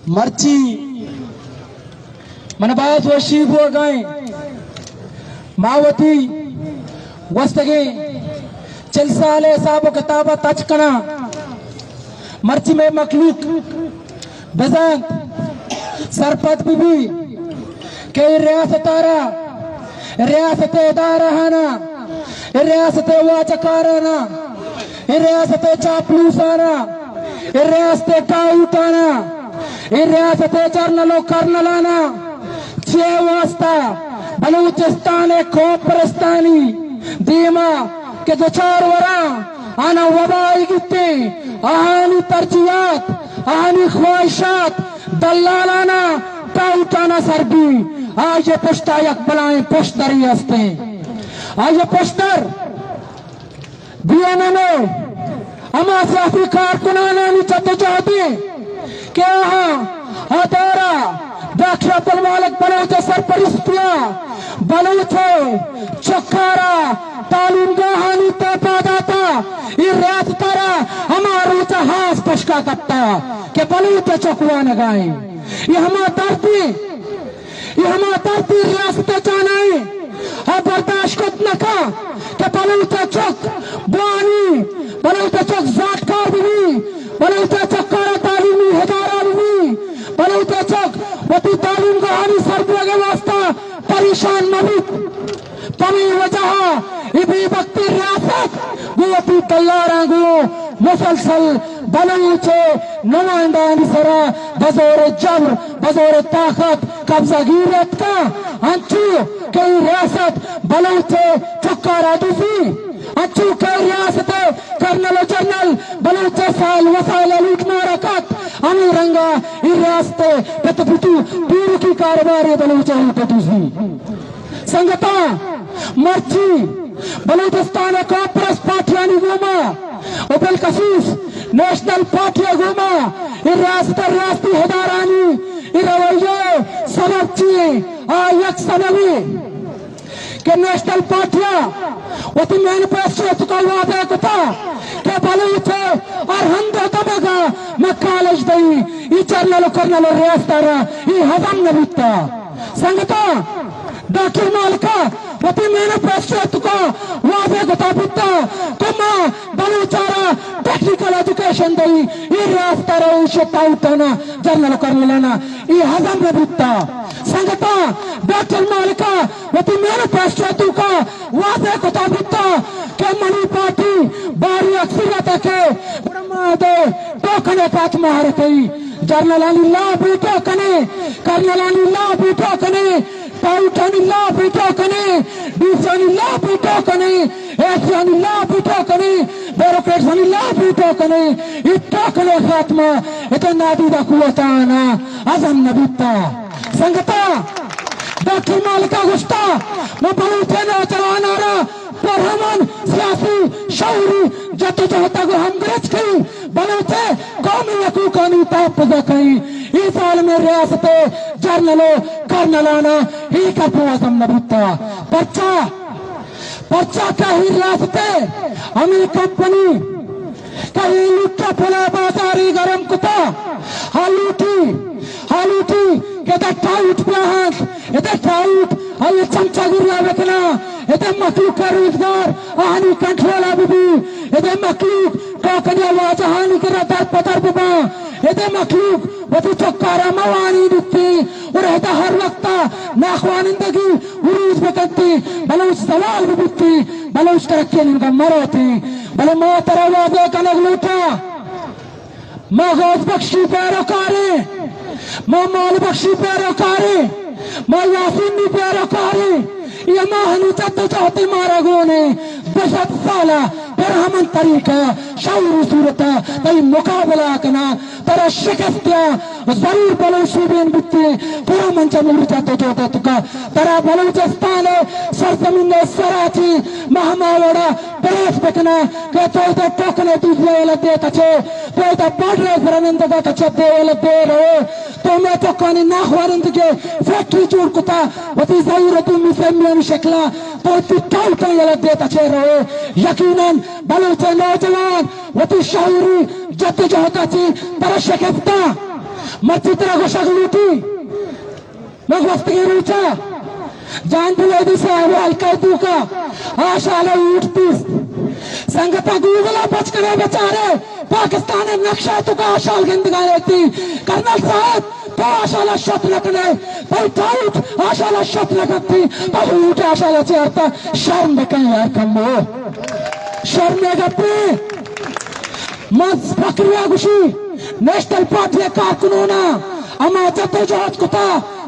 مرچی من باز و شیب ہو گئے ماوتی وستگی چل سالے صاحب و کتابہ تچکنا مرچی میں مخلوق بزنت سرپت بھی کہ ریاست آرہ ریاست ادارہانا ریاست واچکارانا ریاست چاپلوسانا ریاست ٹاؤٹانا ریاست جرنلو کرنلانا چھ واسطہ بلوچستان کوپرستانی دیما کہ دوچار ورا آنا وبائی گتے آہانی ترجیحات آہانی خواہشات دلالانا ٹاؤٹانا سربی آج یہ پشتہ یک بلائیں پشتری ہستے آج یہ پشتر بیاننے اما سیاسی کارکنانے چد جہدی کیا ہاں دورا ڈاکٹر عبدالمالک بلوچ سرپرستیاں بلوچ چکارا تعلیم گاہانی تیپاداتا یہ ریاستارا ہمارو چہاس پشکا کتا کہ بلوچ چکوانا گائیں یہ ہمارا دردی ریاست چانائیں ہاں برداشت کت نکا کہ بلوچ چک بوانی بلوچ چک زادکار بھی بلوچ چکارا تعلیمی ہدارہ بھی بلوچ چک وطی تعلیم گاہانی سربیہ واسطہ پریشان مبیت پمی وجہ ابھی وقتی ریاست گوتی تیارہ گو مسلسل بلوچ نمائندانی سرا بزور جبر بزور طاقت قبضہ گیرت کا انچو کئی ریاست بلوچ چکارا دوسی انچو کئی ریاست کرنل و جرنل بلوچ سال وسائل لوٹنا رکت امی رنگا ای ریاست پتپتو پیر کی کارباری بلوچ ہوتا دوسی سنگتا مرچی بلوچستان کانگریس پارٹیانی گوما و بالخصوص نیشنل پارٹی گوما ریاستی ہدارانی رویے سبب چیئے یک سببی کہ نیشنل پارٹیاں وطی مینیفیسٹو کا وعدہ کتا کہ بلوچ اور ہندو دبگا میں کالج دئی ای چرنلو کرنلو ریاستارا ای حضم نبیتا سنگتا ڈاکٹر مالکا وطی مینیفیسٹو کا وعدہ کتا بیتا کما بلوچارا ٹیکنیکل ایجوکیشن دئی ای ریاستارا ای شتاؤتانا جرنلو کرنلانا ای حضم نبیتا سنگتا ڈاکٹر مالکا وطی مینیفیسٹو کا وعدہ کتا بیتا کہ منی پارٹی باری اکثریت کے برما دے ٹوکنے پات مہار کئی جرنلانی لا بھی ٹوکنے کرنلانی لا بھی ٹوکنے ٹاؤٹانی لا بھی ٹوکنے ڈیسانی لا بھی ٹوکنے ایسیانی لا بھی ٹوکنے بیروکریٹسانی لا بھی ٹوکنے یہ ٹوکنے خاتمہ اتنا نادیدہ قوتانا عظم نبیتا سنگتا ڈاکٹر مالکا گشتا میں بلوچے نہ چلانا رہا پر ہمن سیاسی شعوری جد جہتا کو ہم گرچ کئی بلوچے قومی حقوقانی تحفظ کئی اس حال میں ریاست جرنلو کرنلانا ہی کا پوازم نبیتا پرچا کا ہی ریاست ہمیں کمپنی کہیں لٹا پھلا بازاری گرم کتا حالوٹی کہ دا ٹاؤٹ پیاہاں ادھا ٹاؤٹ آئیے چمچا گریا بکنا ادھا مخلوق کا روزگار آہانی کنٹرولا بھی ادھا مخلوق ٹوکنیا واجہانی کرا در پتر ببا ادھا مخلوق وطی چکارا موانی دیتی اور ادھا ہر وقتا ناخوانندگی عروج بکنتی بلوچ سوال بھی بیتی بلوچ ترکی ننگا مروتی بلے موتر وعدے کا نگلوٹا ماں غوث بخشی پیروکاری ماں مول بخشی پیروکاری ماں یاسینی پیروکاری یہ ماہنی جد جہتی مارا گونے بشت سالہ پر ہمن طریقہ شعور صورتا تئی مقابلہ کنا ترہ شکستیا ضرور بلوچی بین بیتی پورا منچہ مورچہ تو جوتا تکا ترہ بلوچستان سرزمین سراچی مہما وڑا بریس بکنا کہ تو ادھا ٹوکنے دوسرے علت دے کچھے تو ادھا بڑھنے فرنندگا کچھے دے علت دے رہے تو میں چکانی ناخوارندگے فیکٹری چور کتا وطی ضرورتو مسلمیان شکلا تو تی ٹوٹنے علت دے کچھے رہے یقیناً بلوچ نوجوان وطی شعوری جد جہتا چی ترہ شکستہ مرچی طرح کو شغلوٹی میں وقت کی روچا جان بلے دی سے آوے ہلکے دوکا آشالے اوٹتیس سنگتا گوگلا بچ کرے بچارے پاکستان نقشہ تو کا آشال گندگاہ لیتی کرنل صاحب تو آشالہ شت لکنے بھائی ٹاؤٹ آشالہ شت لکتی بھائی اوٹے آشالہ چیارتا شرم بکن یار کمو شرم گپی مز فکریا گوشی نیشنل پارٹی کارکنونا اما جدو جہد کتا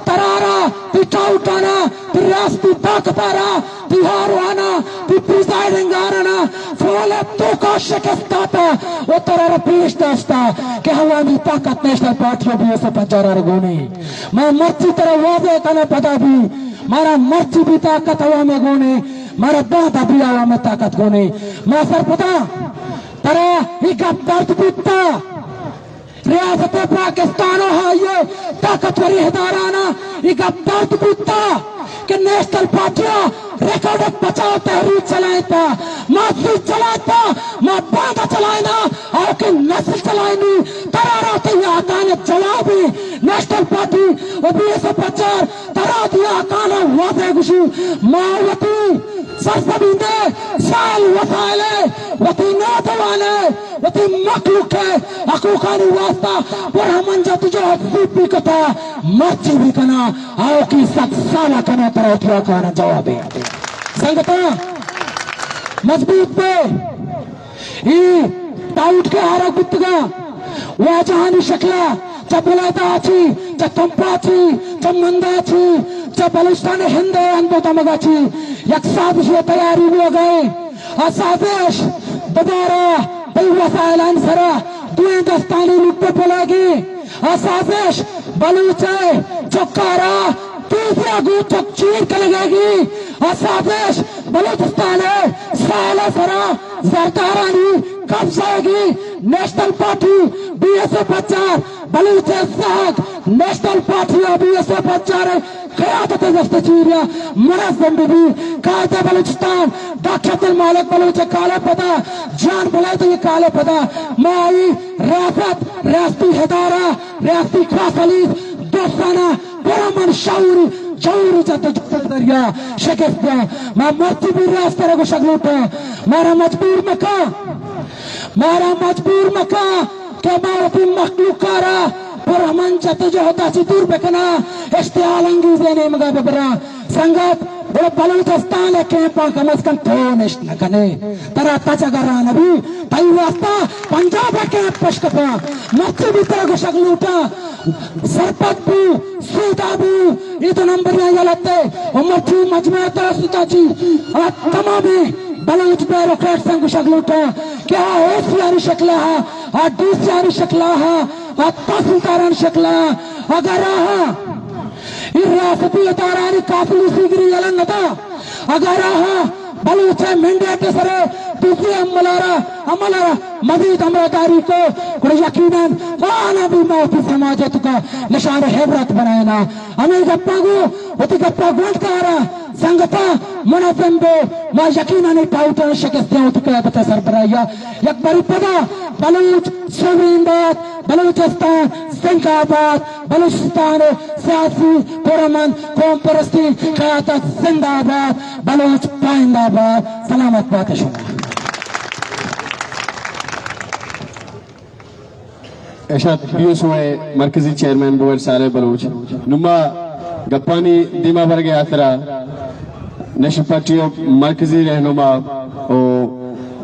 ترارا تی ٹاؤٹانا تی ریاستی طاقتارا تی ہاروانا تی پریزائڈنگ آرانا فولے تو کا شکستاتا وہ ترارا پیش داشتا کہ ہوامی طاقت نیشنل پارٹیوں بھی اسے پنچارا رگونی میں مرچی طرح واضح کنا پتا بھی مارا مرچی بھی طاقت ہوا میں گونے مارا دادا بھی ہوا میں طاقت گونے میں سر پتا ترہ ہی گپ درد بیتا ریاست پاکستان یہ طاقتوری ادارانہ ایک درد بودتا کہ نیشنل پارٹیاں ریکارڈ بچاؤ تحریک چلائیتا معذور چلائیتا ماں باندھا چلائینا اور کہ نسل چلائینی ترارا تیہ آکانے جوابی نیشنل پارٹی و بی ایس پچار ترارا تیہ آکانا واضح گوشی ماوتی سرزمینہ سائل وسائلے وطی ناتوانے وطی مخلوق ہے حقوقانی واسطہ ورحمن جا تجھے حقوق بھی کتا مرچی بھی کنا آؤ کی سک سالہ کنا تراؤتیا کانا جوابی سنگتا مضبوط پہ ای ٹاؤٹ کے ہارا گتگا واجہانی شکلہ چا بلیتا آچی چا تمپا چی چا مندا چی چا بلوچستان ہندے اندو تمگا چی یک سازش تیاری ہو گئے سازش دوبارہ بی وسائل انسرا دوئیں دستانی لٹے پلے گی سازش بلوچے چکارا تیسرا گو چک چیر کلگے گی سازش بلوچستان سالہ سرا زرکارانی قبضہ گی National Party B S A پچار بلوچے ساگ National Party B S A پچار قیادت دستچیریا منظم بھی قائد بلوچستان ڈاکٹر عبدالمالک بلوچ کالے پدا جان بلائے تو یہ کالے پدا مائی ریاست ریاستی ہدارہ ریاستی خاصلیز دوستانہ پرامن شعوری جوری جاتے جھوٹے دریا شکست دیا میں مرچی بھی ریاست رہے کو شکلوٹا مارا مجبور مکہ کہ میں اپنی مخلوق کارا پرامن جاتے جو ہوتا سی دور بکنا اشتعال انگیز لینے مگا ببرا سنگت وہ بلوچستان ہے کیمپا کم از کم تو نشت نکنے ترہ تچا گران ابھی تائی واسطہ پنجاب ہے کیمپ پشکپا مرچی بھی طرح کو شکلوٹا سرپت بھی سودا بھی یہ تو نمبر یہاں لگتے مرچی مجموعہ طرح ستا چی تمامی بلوچ بیروکریٹ سنگ کو شکلوٹا کیا او سیاری شکلہ ہے ڈی سیاری شکلہ ہے تحصیلداران شکلہ اگر رہا ریاستی ادارانی کافلی سیگری یلن نتا اگر رہا بلوچے منڈیٹ سرے دوسری عملارا مزید عملداری کو کڑی یقیناً وانا بھی موتی سماجت کا نشان حبرت بنائینا ہمیں گپا گو ہوتی گپا گونٹ کارا سنگتا منظم بے ما یقیناً ٹاؤٹر شکست دیاں تو قیادت سربراہیا یک باری پدا بلوچ سورین بات بلوچستان سنگ آباد بلوچستان سیاسی پرامن قوم پرستی قیادت زندہ آباد بلوچ پائند آباد سلامت بات شما ارشاد پیوس ہوئے مرکزی چیئرمین بوئر سالے بلوچ نما گپانی دیما برگے آترا نیشنل پارٹی مرکزی رہنما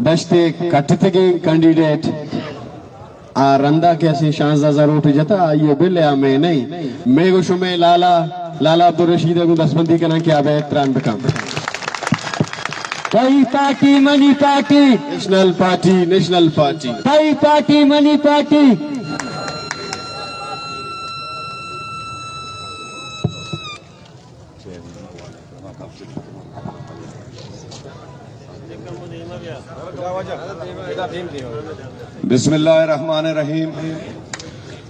دشتے کٹتے گئے کینڈیڈیٹ رندہ کیسی 16,000 روٹی جتا آئیے بلے آمیں نہیں میں گوشو میں لالا عبدالرشید کو دستبندی کرنا کیا بے احترام بکام پائی پارٹی منی پارٹی نیشنل پارٹی پائی پارٹی منی پارٹی بسم اللہ الرحمن الرحیم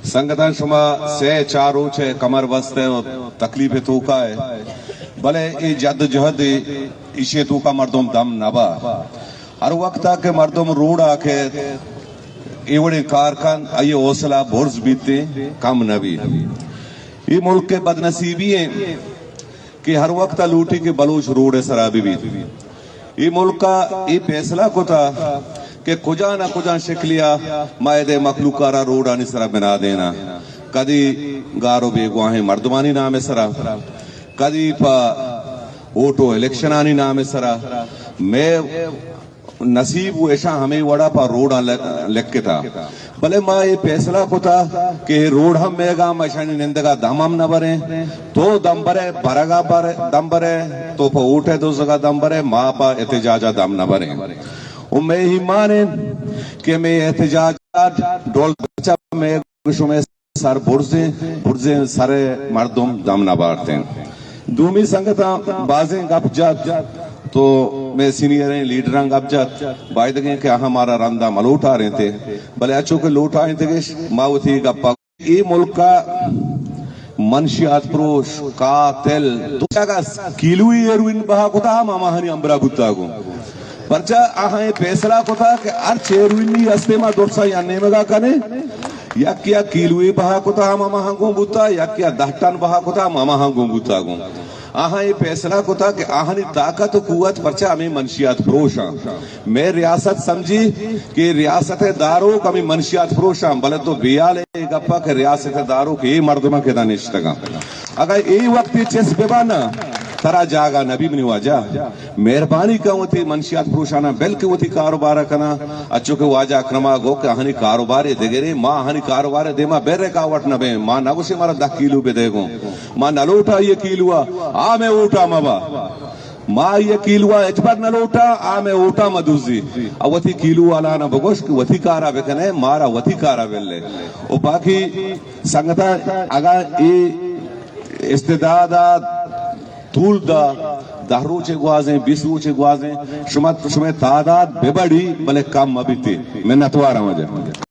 سنگتان شما سے چارو چھے کمر بستے و تکلیف توکا ہے بلے ای جد جہد ایشے توکا مردم دم نبا ہر وقت آکے مردم روڑ آکے ایوڑے کارکن آئیے حوصلہ بھرز بیتے کم نبی. یہ ملک کے بدنصیبی ہیں کہ ہر وقت لوٹی کے بلوچ روڑ سرابی بھی. یہ ملک کا یہ فیصلہ کو تھا کہ کجا نہ کجا شکلیا مائد مخلوقارا روڈ آنی سرا بنا دینا. کدی گارو بے گواہیں مردمانی نام سرا، کدی پا ووٹو الیکشن آنی نام سرا. میں نصیب ایشا ہمیں وڑا پا روڈ لکھ کے تھا. بلے ماں یہ فیصلہ کو تھا کہ روڈ ہم میں گا مشانی نندگا دم ہم نہ برے تو دم برے برگا دم برے تو پا اوٹے دو زگا دم برے ماں پا احتجاجہ دم نہ برے. میں ہی مانے کہ میں احتجاج ڈول بچہ میں گشو میں سر برزے سارے مردم دم نہ بارتے ہیں. دومی سنگتا بازیں گپ جات تو میں سینئریں لیڈراں گپ جات بائی دگیں کہ ہمارا رندہ ملوٹ آ رہے تھے. بلے اچھو کے لوٹ آئیں تھے ماں تھی گپا. یہ ملک کا منشیات پروش قاتل تو کیا کیلوئی ایروین بہا کتا ہم آماہنی امبرا بتا گو پرچہ آہاں فیصلہ کو تھا کہ ارچ ایروینی استے ماں دوٹسا یا نیمگا کنے یا کیا کیلوئی بہا کتا ہم آماہاں گو بتا یا کیا 10 ٹن بہا کتا ہم آماہاں گو بتا گو. آہاں یہ فیصلہ کو تھا کہ آہانی طاقت و قوت پرچہ ہمیں منشیات فروش ہیں. میں ریاست سمجھی کہ ریاست داروں کا ہمیں منشیات فروش ہیں. بلے تو بیالے گپا کہ ریاست داروں کے مردمہ کے دانشتگاں اگر یہ وقت چیس بیبانا ترا جاگا نبی بنی واجہ مہربانی کا وہ تھی منشیات فروشانا بلکہ وہ تھی کاروبارہ کنا. اچھو کہ واجہ اکرما گو کہ آہانی کاروبارے دے گرے ماں آہانی کاروبارے دے ماں بیرے کاوٹ نہ بے ماں نگو سے مارا 10 کیلو بے دے گو ماں نہ لوٹا یہ کیلوہ آمیں اوٹا مبا ماں یہ کیلوہ اچبر نہ لوٹا آمیں اوٹا مدوزی وہ تھی کیلو والا نہ بگوش کہ وہ تھی کارا بکنے مارا وہ تھی کارا بلے. اور باقی سنگتا اگر یہ استدادات طول دا 10 روچے گوازیں 20 روچے گوازیں شما تعداد بے بڑی بلے کم ابھی تھی. میں نتوارا مجھے